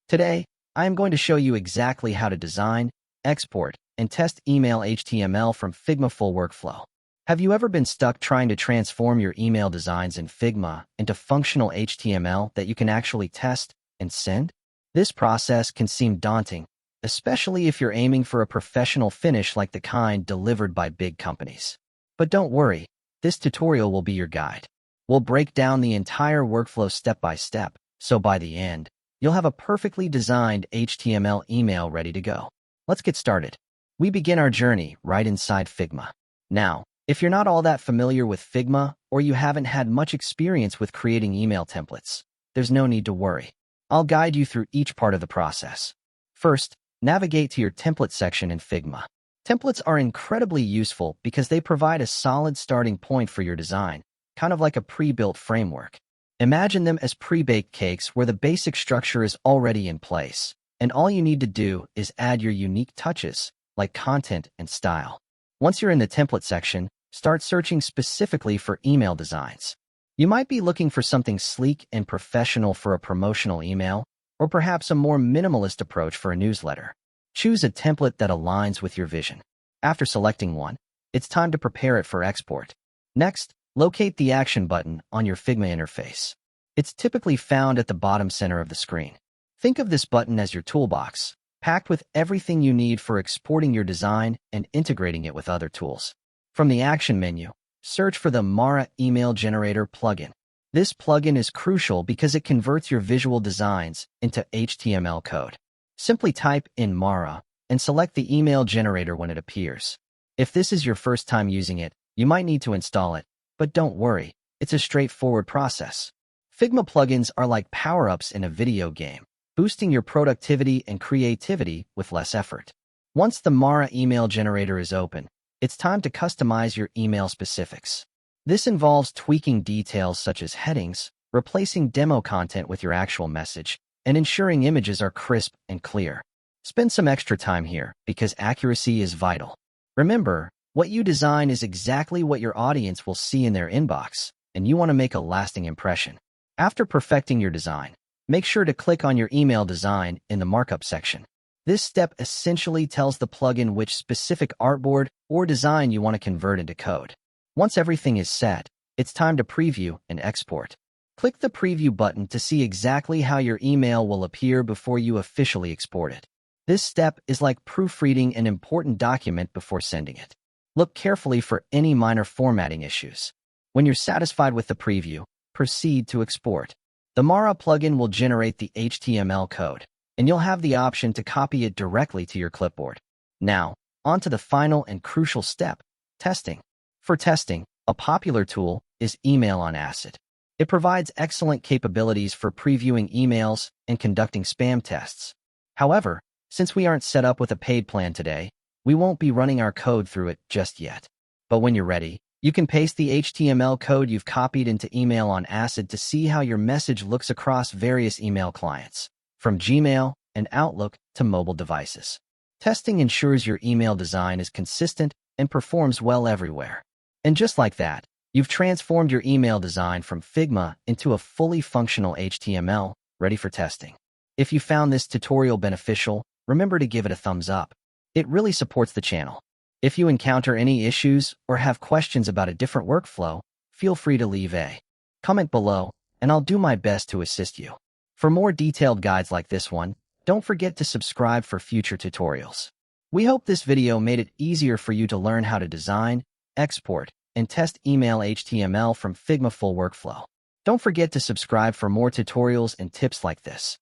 Today, I am going to show you exactly how to design, export, and test email HTML from Figma full workflow. Have you ever been stuck trying to transform your email designs in Figma into functional HTML that you can actually test and send? This process can seem daunting, especially if you're aiming for a professional finish like the kind delivered by big companies. But don't worry, this tutorial will be your guide. We'll break down the entire workflow step by step, so by the end, you'll have a perfectly designed HTML email ready to go. Let's get started. We begin our journey right inside Figma. Now, if you're not all that familiar with Figma or you haven't had much experience with creating email templates, there's no need to worry. I'll guide you through each part of the process. First, navigate to your template section in Figma. Templates are incredibly useful because they provide a solid starting point for your design, kind of like a pre-built framework. Imagine them as pre-baked cakes where the basic structure is already in place, and all you need to do is add your unique touches, like content and style. Once you're in the template section, start searching specifically for email designs. You might be looking for something sleek and professional for a promotional email, or perhaps a more minimalist approach for a newsletter. Choose a template that aligns with your vision. After selecting one, it's time to prepare it for export. Next, locate the action button on your Figma interface. It's typically found at the bottom center of the screen. Think of this button as your toolbox, packed with everything you need for exporting your design and integrating it with other tools. From the action menu, search for the Mara Email Generator plugin. This plugin is crucial because it converts your visual designs into HTML code. Simply type in Mara and select the email generator when it appears. If this is your first time using it, you might need to install it, but don't worry, it's a straightforward process. Figma plugins are like power-ups in a video game, boosting your productivity and creativity with less effort. Once the Mara email generator is open, it's time to customize your email specifics. This involves tweaking details such as headings, replacing demo content with your actual message, and ensuring images are crisp and clear. Spend some extra time here because accuracy is vital. Remember, what you design is exactly what your audience will see in their inbox, and you want to make a lasting impression. After perfecting your design, make sure to click on your email design in the markup section. This step essentially tells the plugin which specific artboard or design you want to convert into code. Once everything is set, it's time to preview and export. Click the preview button to see exactly how your email will appear before you officially export it. This step is like proofreading an important document before sending it. Look carefully for any minor formatting issues. When you're satisfied with the preview, proceed to export. The Mara plugin will generate the HTML code, and you'll have the option to copy it directly to your clipboard. Now, on to the final and crucial step, testing. For testing, a popular tool is Email on Acid. It provides excellent capabilities for previewing emails and conducting spam tests. However, since we aren't set up with a paid plan today, we won't be running our code through it just yet. But when you're ready, you can paste the HTML code you've copied into Email on Acid to see how your message looks across various email clients, from Gmail and Outlook to mobile devices. Testing ensures your email design is consistent and performs well everywhere. And just like that, you've transformed your email design from Figma into a fully functional HTML ready for testing. If you found this tutorial beneficial, remember to give it a thumbs up. It really supports the channel. If you encounter any issues or have questions about a different workflow, feel free to leave a comment below, and I'll do my best to assist you. For more detailed guides like this one, don't forget to subscribe for future tutorials. We hope this video made it easier for you to learn how to design, export, and test email HTML from Figma full workflow. Don't forget to subscribe for more tutorials and tips like this.